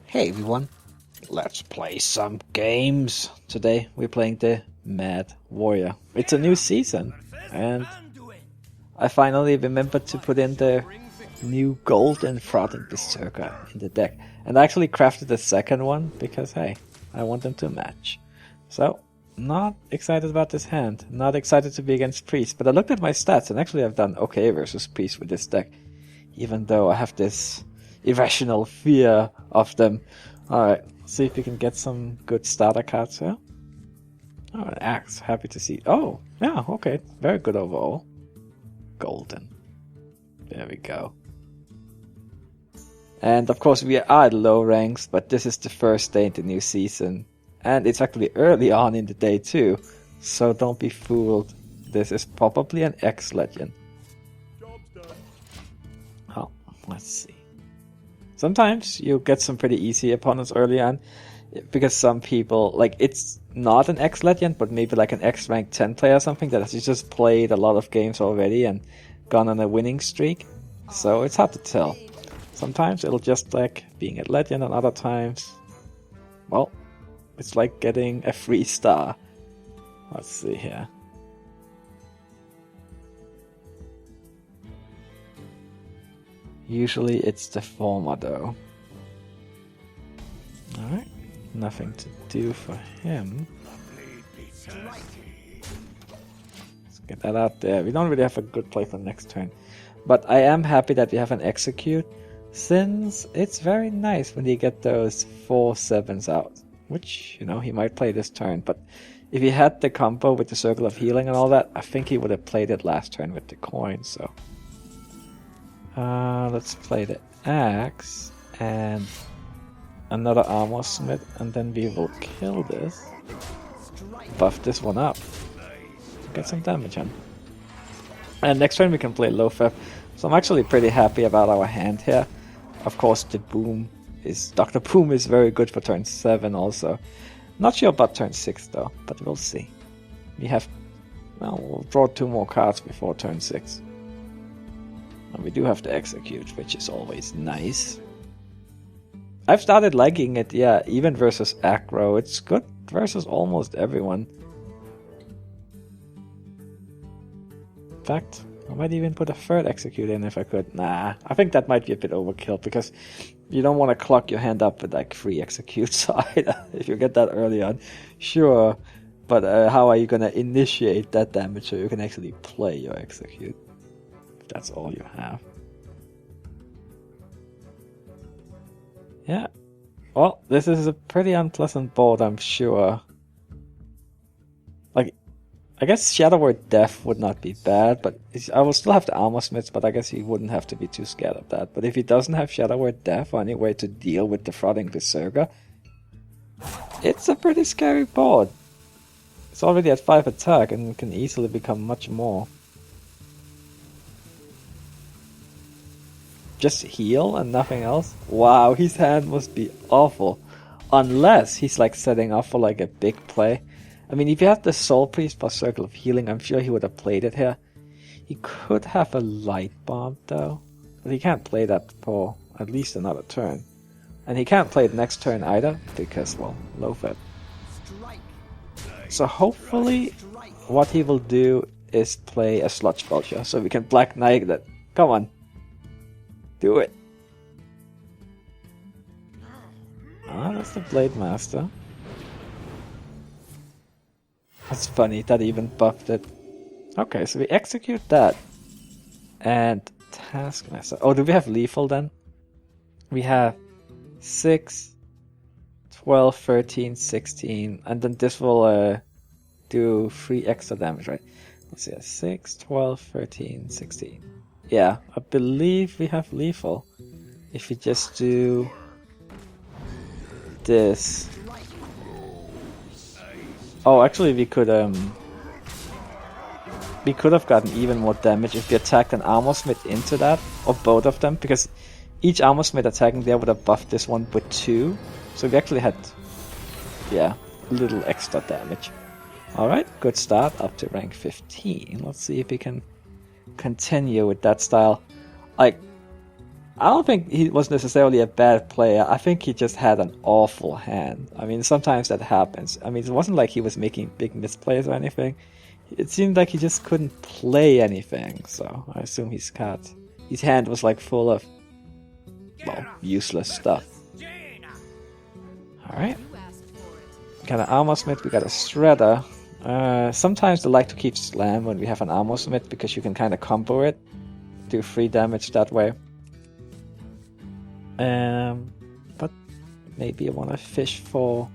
Hey everyone, let's play some games. Today we're playing the Mad Warrior. It's a new season, and I finally remembered to put in the new Golden Frothing Berserker in the deck. And I actually crafted the second one because, hey, I want them to match. So, not excited about this hand. Not excited to be against Priest, but I looked at my stats and actually I've done okay versus Priest with this deck. Even though I have this irrational fear of them. Alright, see if we can get some good starter cards here. Oh, an axe, happy to see. Oh, yeah, okay, very good overall. Golden. There we go. And of course we are at low ranks, but this is the first day in the new season. And it's actually early on in the day too, so don't be fooled. This is probably an X-Legend. Oh, let's see. Sometimes you get some pretty easy opponents early on, because some people, like, it's not an X-Legend, but maybe like an X-Rank 10 player or something that has just played a lot of games already and gone on a winning streak. So it's hard to tell. Sometimes it'll just like being a legend, and other times, well, it's like getting a free star. Let's see here. Usually it's the former though. Alright, nothing to do for him. Let's get that out there. We don't really have a good play for next turn. But I am happy that we have an execute, since it's very nice when you get those 4/7s out. Which, you know, he might play this turn, but if he had the combo with the Circle of Healing and all that, I think he would have played it last turn with the coin, so... let's play the axe and another armor smith, and then we will kill this. Buff this one up. Get some damage on. And next turn we can play Lothar. So I'm actually pretty happy about our hand here. Of course the Boom is... Dr. Boom is very good for turn 7 also. Not sure about turn 6 though, but we'll see. We have... Well, we'll draw 2 more cards before turn 6. And we do have to execute, which is always nice. I've started liking it, yeah, even versus aggro. It's good versus almost everyone. In fact, I might even put a third execute in if I could. Nah, I think that might be a bit overkill, because you don't want to clock your hand up with like 3 executes either. If you get that early on, sure. But how are you going to initiate that damage so you can actually play your execute? That's all you have. Yeah. Well, this is a pretty unpleasant board, I'm sure. Like, I guess Shadow Word Death would not be bad, but I will still have the Armor Smiths, but I guess he wouldn't have to be too scared of that. But if he doesn't have Shadow Word Death or any way to deal with the Frothing Berserker, it's a pretty scary board. It's already at 5 attack and can easily become much more. Just heal and nothing else? Wow, his hand must be awful. Unless he's like setting up for like a big play. I mean, if he had the Soul Priest plus Circle of Healing, I'm sure he would have played it here. He could have a Light Bomb though. But he can't play that for at least another turn. And he can't play it next turn either, because, well, Lothar. So hopefully what he will do is play a Sludge Vulture, so we can Black Knight that. Come on. Do it. Ah, that's the Blade Master. That's funny, that even buffed it. Okay, so we execute that. And Taskmaster. Oh, do we have Lethal then? We have 6, 12, 13, 16. And then this will do 3 extra damage, right? Let's see, 6, 12, 13, 16. Yeah, I believe we have lethal. If we just do this. Oh, actually we could have gotten even more damage if we attacked an Armor Smith into that, or both of them, because each Armor Smith attacking there would have buffed this one with 2. So we actually had, yeah, a little extra damage. Alright, good start, up to rank 15. Let's see if we can continue with that style. Like, I don't think he was necessarily a bad player. I think he just had an awful hand. I mean, sometimes that happens. I mean, it wasn't like he was making big misplays or anything. It seemed like he just couldn't play anything. So I assume his hand was like full of, well, useless stuff. Alright. Got an armor smith, we got a shredder. Sometimes they like to keep slam when we have an armor smith because you can kind of combo it. Do 3 damage that way. But maybe I want to fish for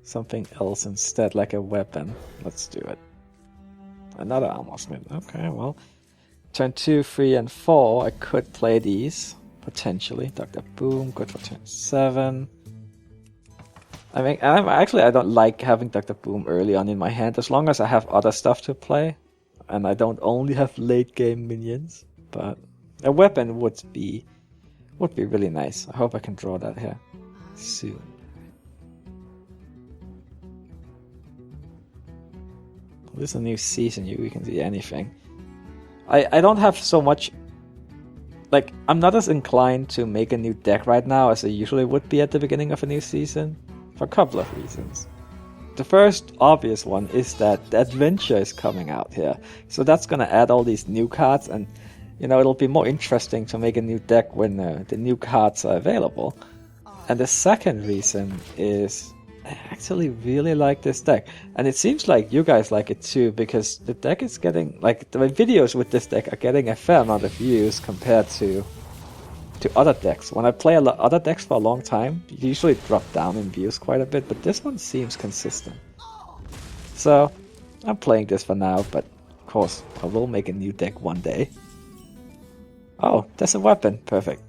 something else instead, like a weapon. Let's do it. Another armor smith. Okay, well, turn 2, 3, and 4, I could play these potentially. Dr. Boom, good for turn 7. I mean, I don't like having Dr. Boom early on in my hand, as long as I have other stuff to play, and I don't only have late game minions. But a weapon would be really nice. I hope I can draw that here soon. This is a new season, you can do anything. I don't have so much... Like, I'm not as inclined to make a new deck right now as I usually would be at the beginning of a new season, for a couple of reasons. The first obvious one is that the adventure is coming out here, so that's gonna add all these new cards, and you know, it'll be more interesting to make a new deck when the new cards are available. And the second reason is I actually really like this deck, and it seems like you guys like it too, because the deck is getting, like, the videos with this deck are getting a fair amount of views compared to other decks. When I play other decks for a long time, you usually drop down in views quite a bit, but this one seems consistent. So I'm playing this for now, but of course I will make a new deck one day. Oh, there's a weapon. Perfect.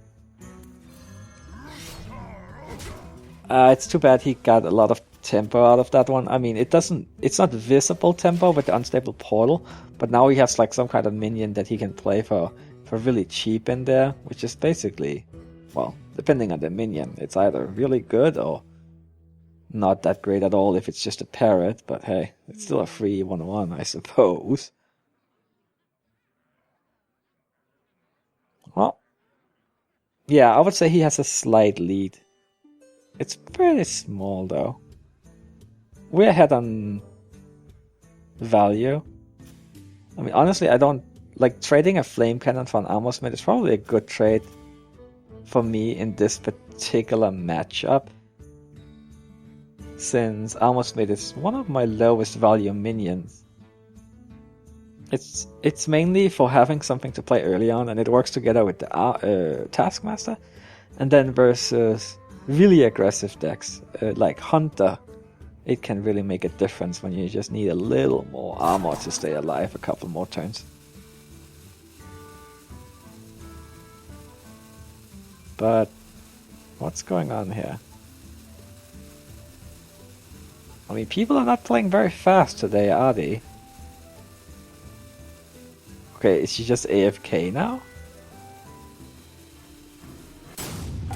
It's too bad he got a lot of tempo out of that one. I mean, it's not visible tempo with the unstable portal, but now he has like some kind of minion that he can play for really cheap in there, which is basically, well, depending on the minion, it's either really good or not that great at all if it's just a parrot, but hey, it's still a free 1-1, I suppose. Well, yeah, I would say he has a slight lead. It's pretty small though. We're ahead on value. I mean, honestly, I don't like trading a flame cannon for an armor smith. Is probably a good trade for me in this particular matchup, since armor smith is one of my lowest value minions. It's mainly for having something to play early on, and it works together with the Taskmaster, and then versus really aggressive decks like Hunter, it can really make a difference when you just need a little more armor to stay alive a couple more turns. But what's going on here? I mean, people are not playing very fast today, are they? Okay, is she just AFK now?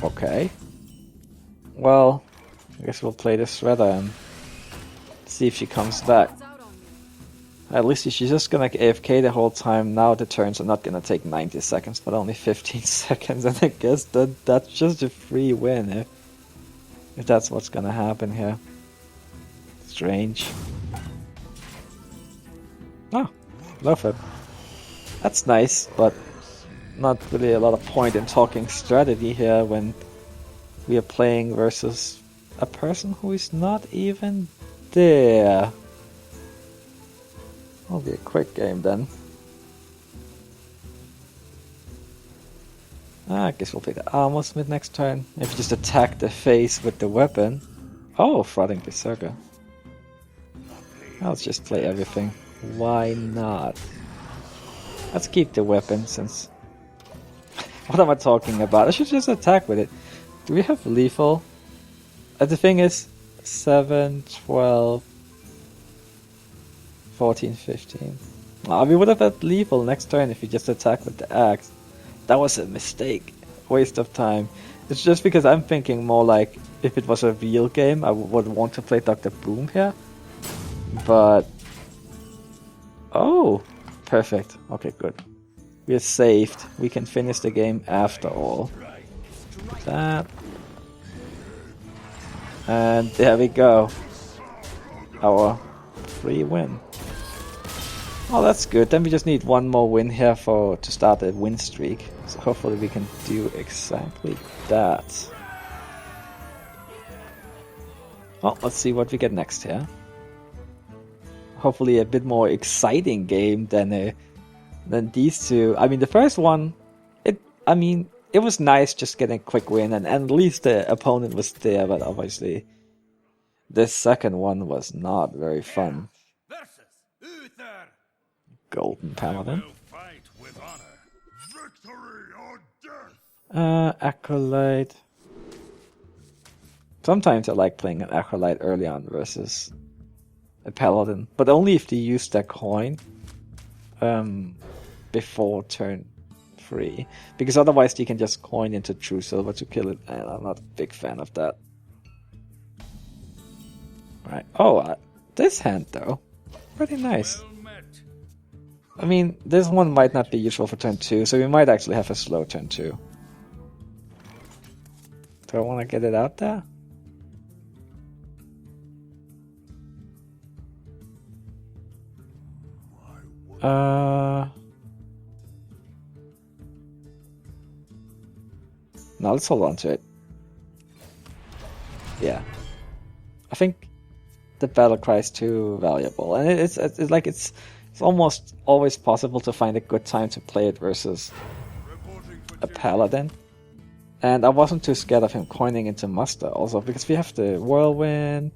Okay. Well, I guess we'll play the Shredder and see if she comes back. At least if she's just gonna AFK the whole time, now the turns are not gonna take 90 seconds, but only 15 seconds, and I guess that's just a free win if that's what's gonna happen here. Strange. Oh, love it. That's nice, but not really a lot of point in talking strategy here when we are playing versus a person who is not even there. It'll be a quick game then. I guess we'll play the armor smith next turn. If you just attack the face with the weapon. Oh, Frauding Berserker. Let's just play everything. Why not? Let's keep the weapon since... What am I talking about? I should just attack with it. Do we have lethal? The thing is, 7, 12, 14, 15. Oh, we would have had lethal next turn if we just attack with the axe. That was a mistake. Waste of time. It's just because I'm thinking more like, if it was a real game, I would want to play Dr. Boom here. But... Oh! Perfect. Okay, good. We're saved. We can finish the game after all. That. And there we go. Our free win. Oh, that's good. Then we just need one more win here to start a win streak. So hopefully we can do exactly that. Oh, let's see what we get next here. Hopefully a bit more exciting game than these two. I mean, the first one, it was nice just getting a quick win, and at least the opponent was there, but obviously this second one was not very fun. Golden Paladin. Acolyte. Sometimes I like playing an Acolyte early on versus a Paladin, but only if they use their coin before turn 3, because otherwise you can just coin into true silver to kill it, and I'm not a big fan of that. Right. Oh, this hand though, pretty nice. I mean, this one might not be useful for turn 2, so we might actually have a slow turn 2. Do I want to get it out there? No, let's hold on to it. Yeah. I think the battle cry is too valuable, and it's almost always possible to find a good time to play it versus a Paladin. And I wasn't too scared of him coining into muster also, because we have the whirlwind.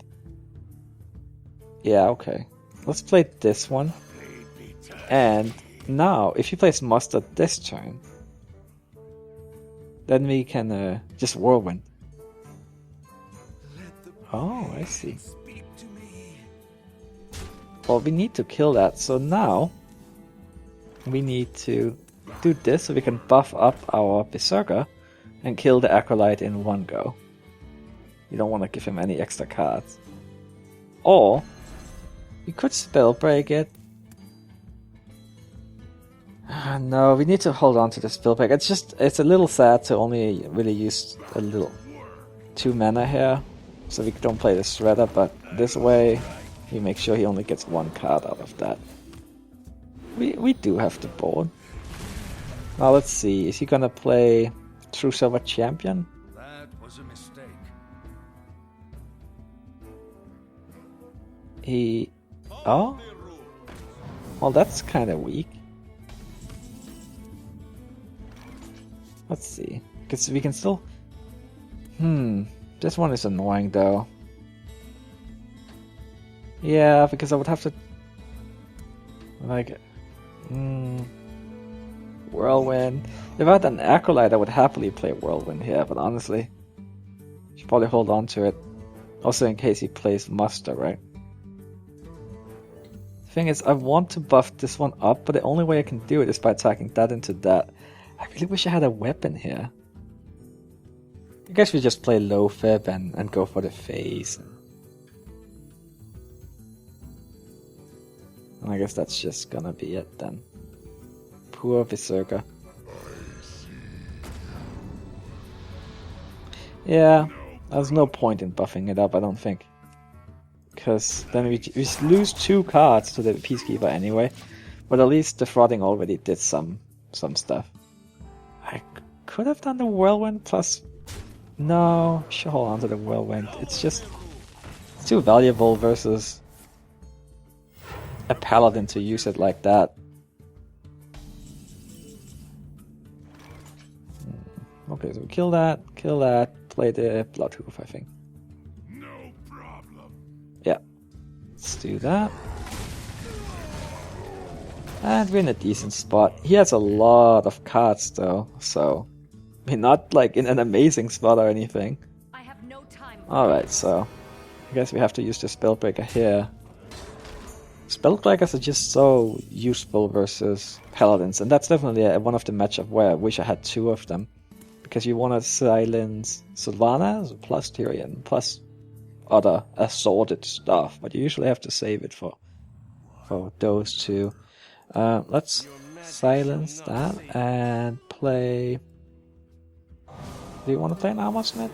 Yeah, okay. Let's play this one. And now, if he plays muster this turn, then we can just whirlwind. Oh, I see. Well, we need to kill that, so now we need to do this so we can buff up our Berserker and kill the Acolyte in one go. You don't want to give him any extra cards. Or we could spell break it. No, we need to hold on to the spell break. It's a little sad to only really use a little 2 mana here, so we don't play the Shredder, but this way we make sure he only gets 1 card out of that. We do have the board. Now let's see, is he gonna play True Silver Champion? That was a mistake. Oh? Well, that's kind of weak. Let's see, because we can still... This one is annoying though. Yeah, because I would have to... like... Whirlwind. If I had an Acolyte, I would happily play Whirlwind here, but honestly, should probably hold on to it. Also in case he plays Muster, right? The thing is, I want to buff this one up, but the only way I can do it is by attacking that into that. I really wish I had a weapon here. I guess we just play low fib and go for the face. And I guess that's just gonna be it then. Poor Berserker. Yeah, there's no point in buffing it up, I don't think. Because then we lose 2 cards to the Peacekeeper anyway. But at least the Defrauding already did some stuff. I could have done the Whirlwind plus... No, should hold on to the Whirlwind. It's too valuable versus a Paladin to use it like that. Okay, so kill that, play the Bloodhoof, I think. No problem. Yeah, let's do that. And we're in a decent spot. He has a lot of cards though, so... I mean, not like in an amazing spot or anything. I have no time. Alright, so... I guess we have to use the Spellbreaker here. Spellbreakers are just so useful versus Paladins, and that's definitely one of the matchups where I wish I had 2 of them. Because you want to silence Sylvanas, plus Tyrion, plus other assorted stuff, but you usually have to save it for those 2. Let's silence that and play... Do you want to play an Armor Smith?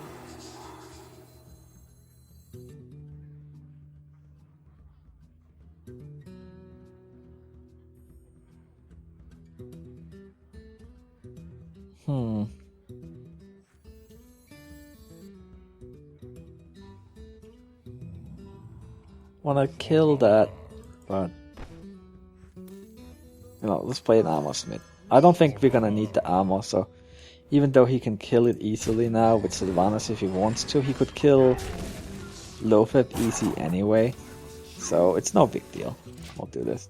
Wanna kill that, but let's play an Armor Smith. I don't think we're gonna need the armor, so even though he can kill it easily now with Sylvanas if he wants to, he could kill Lotheb easy anyway. So it's no big deal. We'll do this.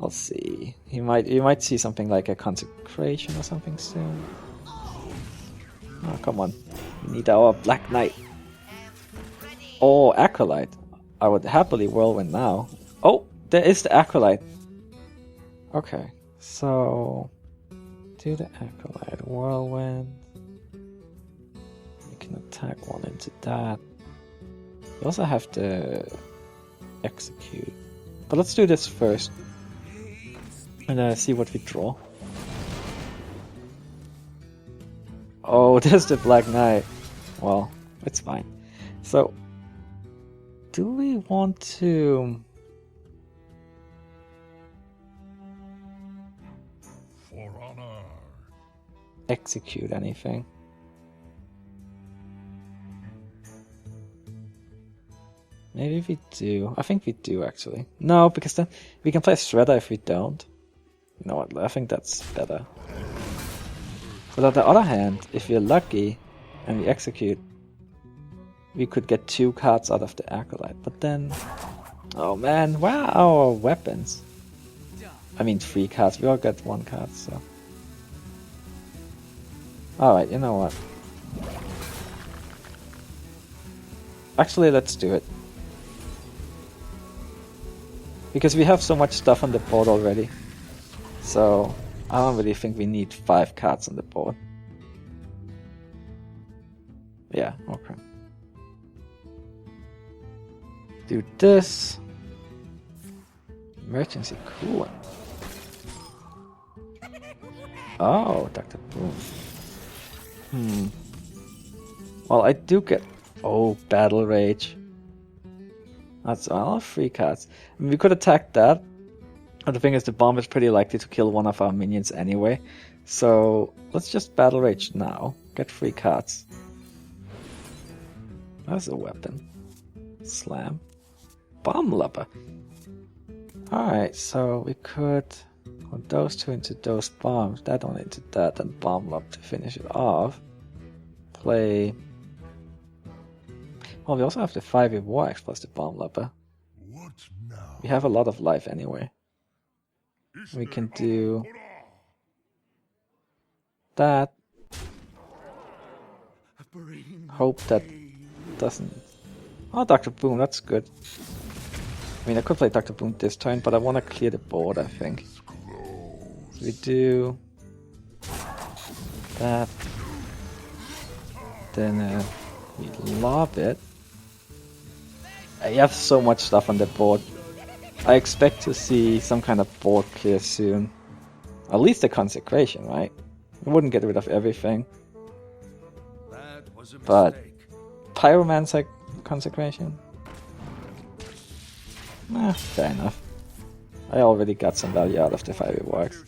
I'll see. You might see something like a consecration or something soon. Oh, come on. We need our Black Knight. Or Acolyte. I would happily Whirlwind now. Oh, there is the Acolyte. Okay, so do the Acolyte. Whirlwind. We can attack one into that. We also have to execute. But let's do this first. And see what we draw. Oh, there's the Black Knight. Well, it's fine. So, do we want to... For honor. Execute anything? Maybe we do. I think we do, actually. No, because then we can play Shredder if we don't. You know what, I think that's better. But on the other hand, if we're lucky and we execute, we could get 2 cards out of the Acolyte. But then... Oh man, where are our weapons? I mean 3 cards, we all get 1 card, so... Alright, you know what? Actually, let's do it. Because we have so much stuff on the board already. So, I don't really think we need 5 cards on the board. Yeah, okay. Do this. Emergency coolant. Oh, Dr. Boom. Well, I do get... Oh, Battle Rage. That's all 3 cards. I mean, we could attack that. But the thing is, the bomb is pretty likely to kill one of our minions anyway. So, let's just Battle Rage now. Get 3 cards. That's a weapon. Slam. Bomb Lubber. Alright, so we could put those 2 into those bombs, that one into that, and Bomb Lub to finish it off. Play... Well, we also have the 5e War Axe plus the Bomb Lubber. What now? We have a lot of life anyway. We can do... that. Hope that doesn't... Oh, Dr. Boom, that's good. I mean, I could play Dr. Boom this turn, but I want to clear the board, I think. So we do... that. Then we lob it. I have so much stuff on the board. I expect to see some kind of board clear soon. At least a consecration, right? We wouldn't get rid of everything. That was a But mistake. Pyromancer consecration? Fair enough. I already got some value out of the 5e Works.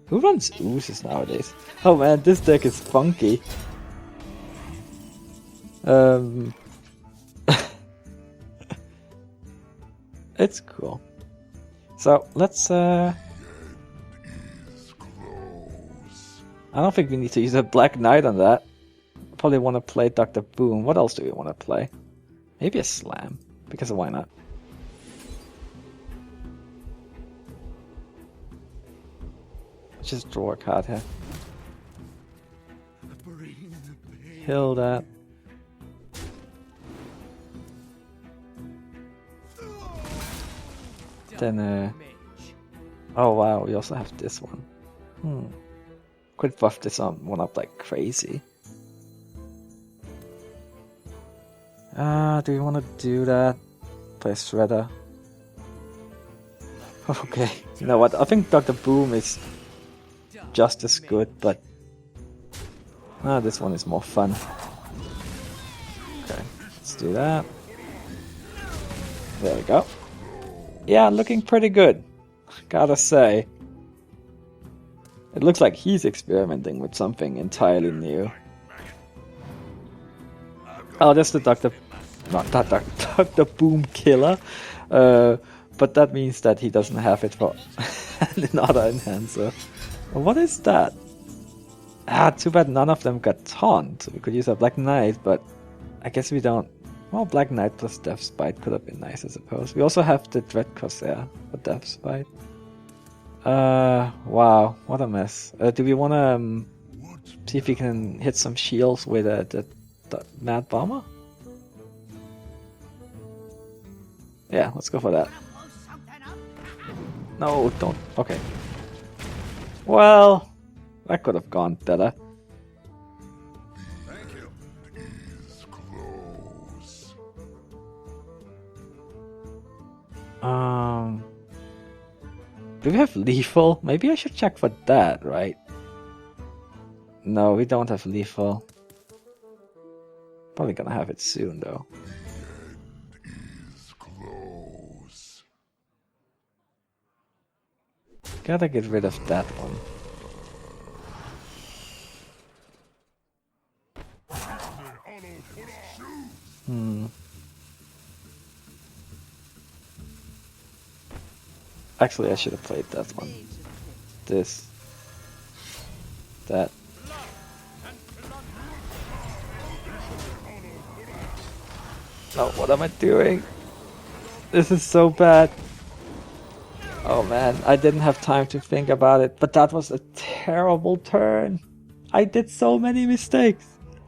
Who runs oozes nowadays? Oh man, this deck is funky. It's cool. So let's I don't think we need to use a Black Knight on that. Probably want to play Dr. Boom. What else do we want to play? Maybe a Slam, because why not? Let's just draw a card here. Kill that. Then, oh wow, we also have this one. Could buff this one up like crazy. Do we want to do that? Play Shredder. Okay, you know what? I think Dr. Boom is just as good, but this one is more fun. Okay, let's do that. There we go. Yeah, looking pretty good, gotta say. It looks like he's experimenting with something entirely new. Oh, that's the Dr. Boom killer. But that means that he doesn't have it for another enhancer. What is that? Too bad none of them got taunt. We could use a Black Knight, but I guess we don't. Well, Black Knight plus Death Spite could have been nice, I suppose. We also have the Dread Corsair for Death Spite. Wow, what a mess. Do we want to see if we can hit some shields with the Mad Bomber? Yeah, let's go for that. No, don't. Okay. Well, that could have gone better. Thank you. Is close. Do we have lethal? Maybe I should check for that, right? No, we don't have lethal. Probably gonna have it soon, though. Is close. Gotta get rid of that one. Actually, I should have played that one. This. That. Oh, what am I doing? This is so bad. Oh man, I didn't have time to think about it, but that was a terrible turn. I did so many mistakes.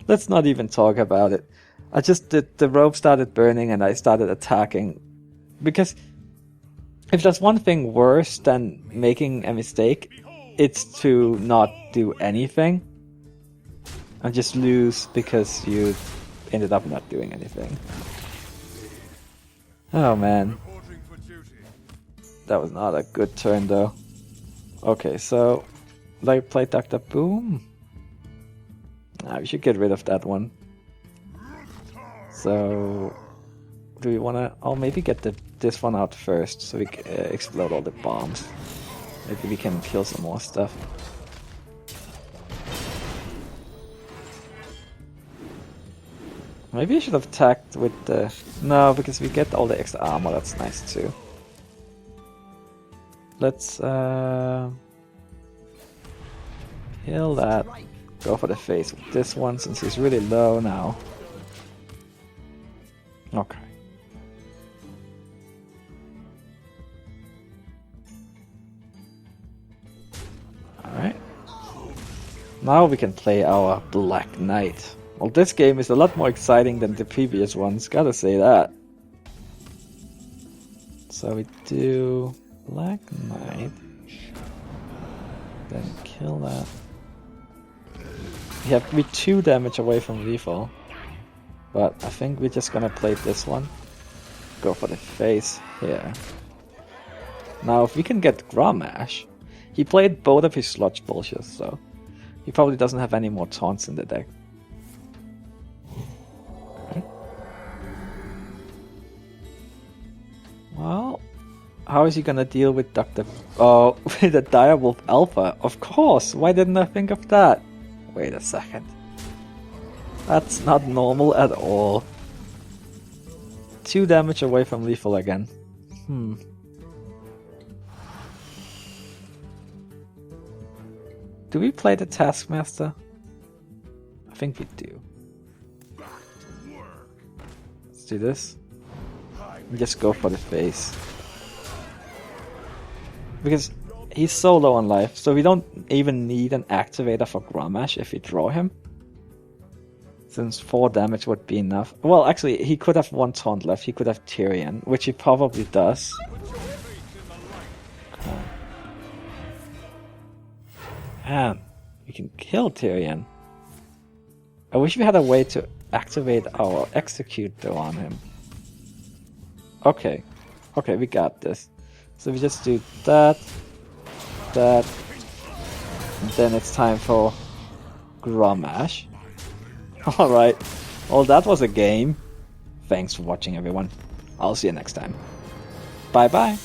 Let's not even talk about it. I just did, the rope started burning and I started attacking. Because if there's one thing worse than making a mistake, it's to not do anything and just lose because you ended up not doing anything. Oh man. That was not a good turn though. Okay, so like play Dr. Boom. We should get rid of that one. So do we want to? Oh, maybe get this one out first, so we explode all the bombs. Maybe we can kill some more stuff. Maybe I should have attacked with the... No, because we get all the extra armor, that's nice too. Let's kill that. Go for the face with this one, since he's really low now. Okay. Alright. Now we can play our Black Knight. Well, this game is a lot more exciting than the previous ones, gotta say that. So we do Black Knight. Then kill that. We have to be 2 damage away from lethal. But I think we're just gonna play this one. Go for the face here. Now if we can get Grommash, he played both of his sludge bullshits, so he probably doesn't have any more taunts in the deck. Okay. Well, how is he gonna deal with Dr. Oh, with the Direwolf Alpha? Of course! Why didn't I think of that? Wait a second. That's not normal at all. 2 damage away from lethal again. Do we play the Taskmaster? I think we do. Let's do this. And just go for the face. Because he's so low on life, so we don't even need an activator for Grommash if we draw him. Since 4 damage would be enough. Well, actually, he could have 1 taunt left. He could have Tyrion, which he probably does. Okay. Man, we can kill Tyrion. I wish we had a way to activate our Executor on him. Okay. Okay, we got this. So we just do that, that, and then it's time for Grommash. Alright, well that was a game. Thanks for watching everyone. I'll see you next time. Bye bye.